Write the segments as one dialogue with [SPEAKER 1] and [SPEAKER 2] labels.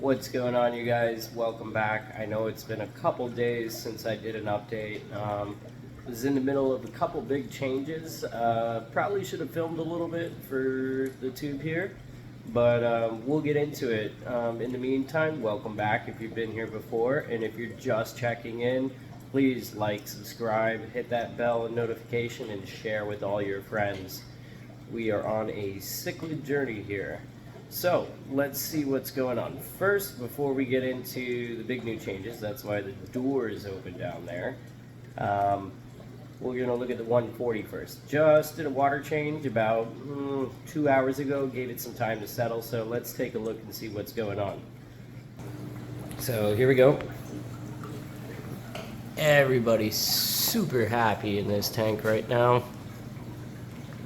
[SPEAKER 1] What's going on, you guys? Welcome back. I know it's been a couple days since I did an update. Was in the middle of a couple big changes. Probably should have filmed a little bit for the tube here, but we'll get into it. In the meantime, welcome back if you've been here before, and if you're just checking in, please like, subscribe, hit that bell and notification, and share with all your friends. We are on a cichlid journey here. So let's see what's going on. First, before we get into the big new changes, that's why the door is open down there. We're going to look at the 140 first. Just did a water change about 2 hours ago, gave it some time to settle, so let's take a look and see what's going on. So here we go. Everybody's super happy in this tank right now.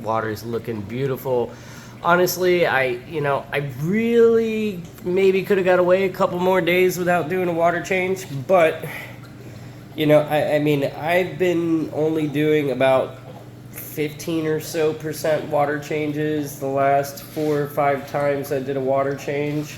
[SPEAKER 1] Water's looking beautiful. Honestly, I really maybe could have got away a couple more days without doing a water change, but I mean, I've been only doing about 15% or so water changes the last 4 or 5 times I did a water change.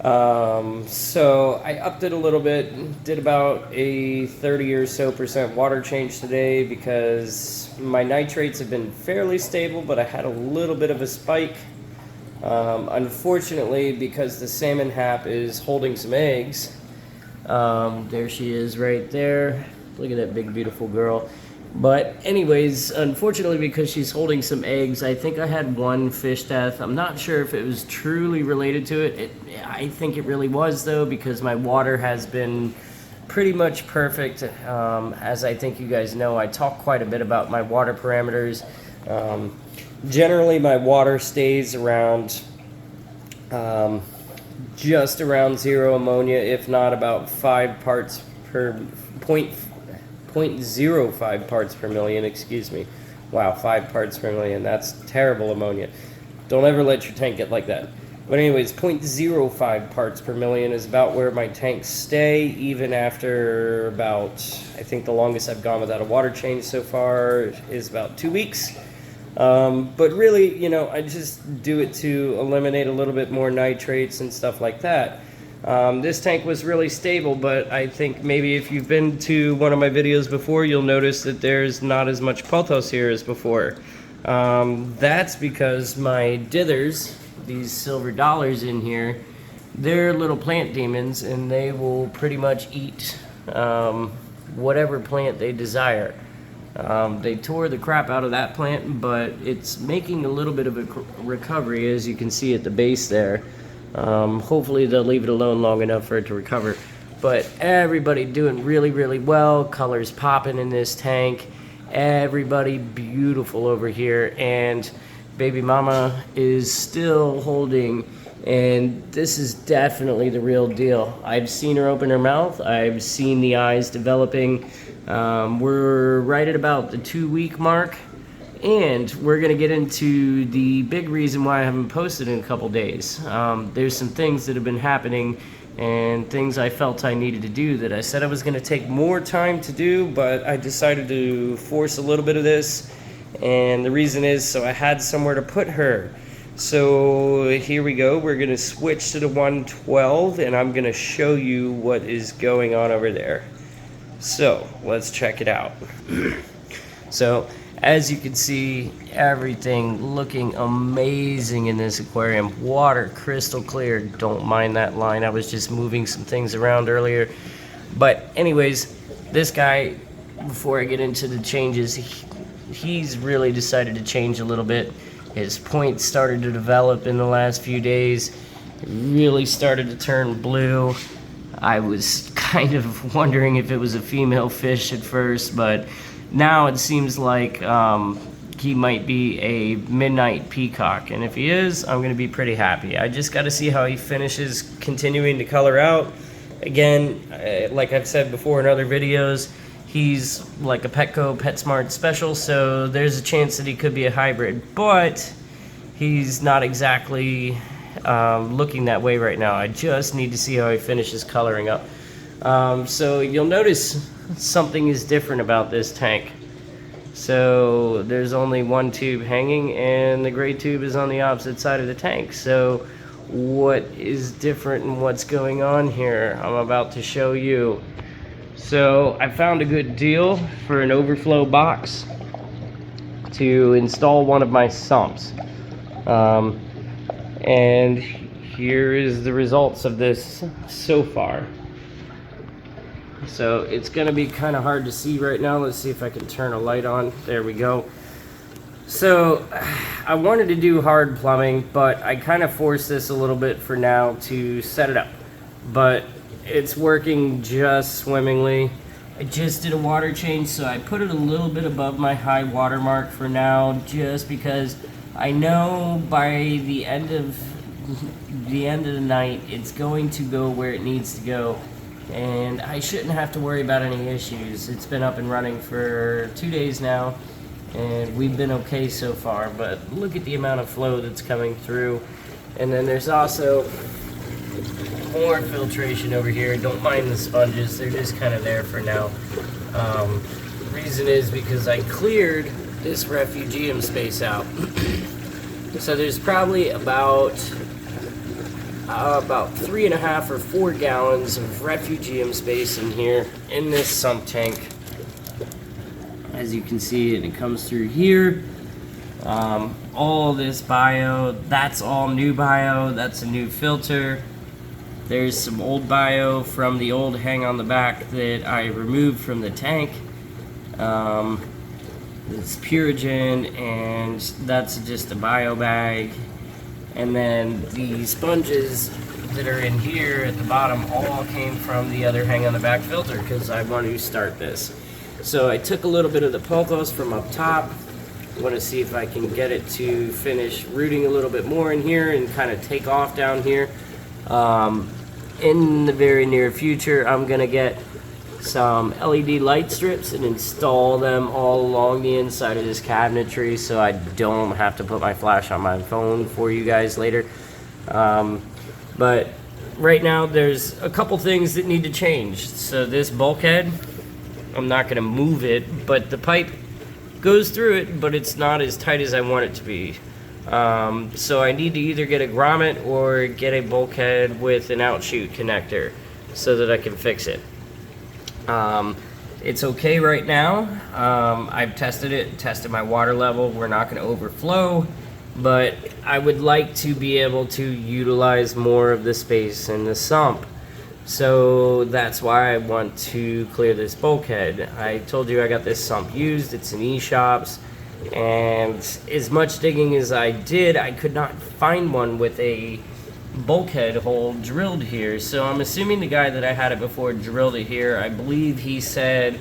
[SPEAKER 1] So I upped it a little bit, did about a 30% or so water change today because my nitrates have been fairly stable, but I had a little bit of a spike. Unfortunately, because the salmon hap is holding some eggs, there she is right there. Look at that big, beautiful girl. But anyways, unfortunately, because she's holding some eggs, I think I had one fish death. I'm not sure if it was truly related to it. I think it really was, though, because my water has been pretty much perfect. As I think you guys know, I talk quite a bit about my water parameters. Generally, my water stays around just around 0 ammonia, if not about 5 parts per 0.05 parts per million, excuse me. Wow, 5 parts per million, that's terrible ammonia. Don't ever let your tank get like that. But anyways, 0.05 parts per million is about where my tanks stay, even after about, I think the longest I've gone without a water change so far is about 2 weeks. But really, I just do it to eliminate a little bit more nitrates and stuff like that. This tank was really stable, but I think maybe if you've been to one of my videos before, you'll notice that there's not as much pothos here as before. That's because my dithers, these silver dollars in here, they're little plant demons, and they will pretty much eat whatever plant they desire. They tore the crap out of that plant, but it's making a little bit of a recovery, as you can see at the base there. Hopefully they'll leave it alone long enough for it to recover. But everybody doing really, really well. Colors popping in this tank. Everybody beautiful over here. And baby mama is still holding. And this is definitely the real deal. I've seen her open her mouth. I've seen the eyes developing. We're right at about the 2-week mark. And we're going to get into the big reason why I haven't posted in a couple days. There's some things that have been happening and things I felt I needed to do that I said I was going to take more time to do, but I decided to force a little bit of this. And the reason is so I had somewhere to put her. So here we go. We're going to switch to the 112, and I'm going to show you what is going on over there. So let's check it out. So as you can see, everything looking amazing in this aquarium. Water crystal clear. Don't mind that line. I was just moving some things around earlier. But anyways, this guy, before I get into the changes, he's really decided to change a little bit. His points started to develop in the last few days. It really started to turn blue. I was kind of wondering if it was a female fish at first, but now it seems like he might be a midnight peacock, and if he is, I'm going to be pretty happy. I just got to see how he finishes continuing to color out. Again, like I've said before in other videos, he's like a Petco PetSmart special, so there's a chance that he could be a hybrid, but he's not exactly looking that way right now. I just need to see how he finishes coloring up. So you'll notice something is different about this tank. So there's only one tube hanging, and the gray tube is on the opposite side of the tank. So what is different and what's going on here. I'm about to show you. So I found a good deal for an overflow box to install one of my sumps. And here is the results of this so far. So it's gonna be kind of hard to see right now. Let's see if I can turn a light on. There we go. So I wanted to do hard plumbing, but I kind of forced this a little bit for now to set it up. But it's working just swimmingly. I just did a water change, so I put it a little bit above my high water mark for now, just because I know by the end of the night it's going to go where it needs to go, and I shouldn't have to worry about any issues. It's been up and running for 2 days now, and we've been okay so far, but look at the amount of flow that's coming through. And then there's also more filtration over here. Don't mind the sponges, they're just kind of there for now. Reason is because I cleared this refugium space out. So there's probably about 3.5 or 4 gallons of refugium space in here in this sump tank. As you can see, and it comes through here. All this bio, that's all new bio, that's a new filter. There's some old bio from the old hang on the back that I removed from the tank. It's Purigen, and that's just a bio bag. And then the sponges that are in here at the bottom all came from the other hang on the back filter, because I want to start this. So I took a little bit of the pulcos from up top. I want to see if I can get it to finish rooting a little bit more in here and kind of take off down here. In the very near future, I'm going to get some LED light strips and install them all along the inside of this cabinetry, so I don't have to put my flash on my phone for you guys later. But right now there's a couple things that need to change. So this bulkhead, I'm not going to move it, but the pipe goes through it, but it's not as tight as I want it to be. So I need to either get a grommet or get a bulkhead with an outshoot connector so that I can fix it. It's okay right now. I've tested it, tested my water level. We're not going to overflow, but I would like to be able to utilize more of the space in the sump. So that's why I want to clear this bulkhead. I told you I got this sump used. It's in eShops. And as much digging as I did, I could not find one with a bulkhead hole drilled here. So I'm assuming the guy that I had it before drilled it here. I believe he said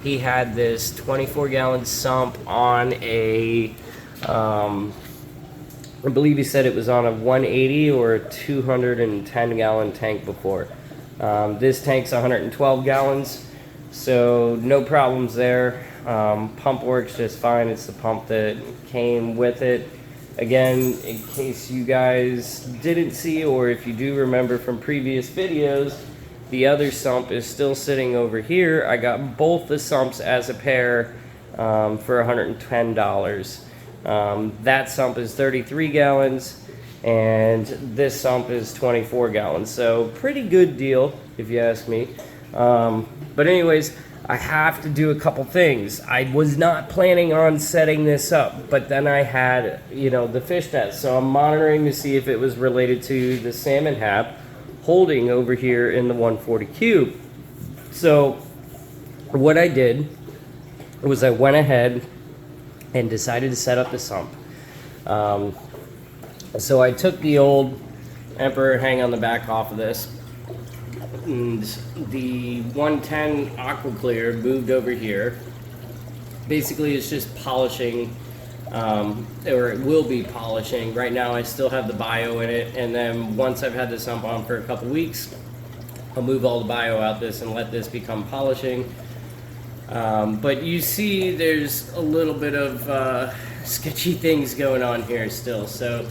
[SPEAKER 1] he had this 24-gallon sump on a I believe he said it was on a 180 or a 210-gallon tank before. This tank's 112 gallons, so no problems there. Pump works just fine. It's the pump that came with it. Again, in case you guys didn't see, or if you do remember from previous videos, the other sump is still sitting over here. I got both the sumps as a pair for $110. That sump is 33 gallons, and this sump is 24 gallons. So pretty good deal, if you ask me. But anyways, I have to do a couple things. I was not planning on setting this up, but then I had, the fish net. So I'm monitoring to see if it was related to the salmon hab holding over here in the 140 cube. So what I did was I went ahead and decided to set up the sump. So I took the old Emperor hang on the back off of this. And the 110 Aqua Clear moved over here. Basically, it's just polishing, or it will be polishing. Right now, I still have the bio in it, and then once I've had the sump on for a couple weeks, I'll move all the bio out this and let this become polishing. But you see, there's a little bit of sketchy things going on here still. So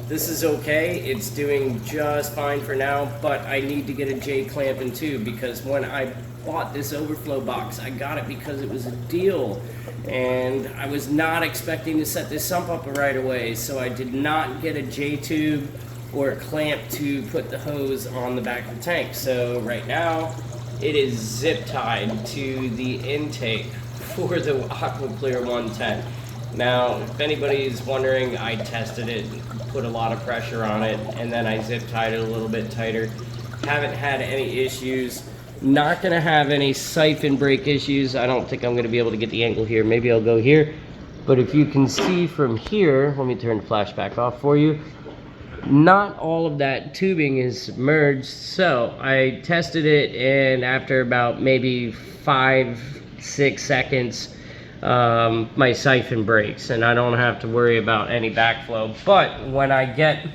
[SPEAKER 1] this is okay. It's doing just fine for now, but I need to get a J clamp in too, because when I bought this overflow box, I got it because it was a deal, and I was not expecting to set this sump up right away, so I did not get a J tube or clamp to put the hose on the back of the tank. So right now it is zip tied to the intake for the AquaClear 110. Now, if anybody is wondering, I tested it, put a lot of pressure on it, and then I zip tied it a little bit tighter. Haven't had any issues. Not gonna have any siphon break issues. I don't think I'm gonna be able to get the angle here. Maybe I'll go here. But if you can see from here, let me turn the flash back off for you. Not all of that tubing is submerged. So I tested it, and after about maybe 5-6 seconds, my siphon breaks and I don't have to worry about any backflow. But when I get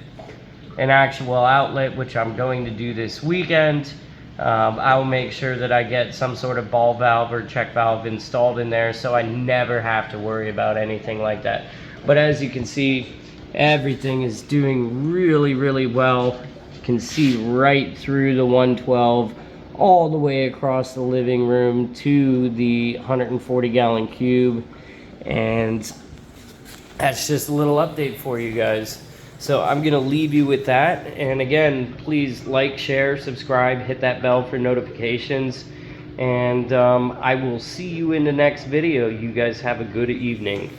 [SPEAKER 1] an actual outlet, which I'm going to do this weekend, I will make sure that I get some sort of ball valve or check valve installed in there, so I never have to worry about anything like that. But as you can see, everything is doing really well. You can see right through the 112 all the way across the living room to the 140 gallon cube. And that's just a little update for you guys. So I'm gonna leave you with that. And again, please like, share, subscribe, hit that bell for notifications. And I will see you in the next video. You guys have a good evening.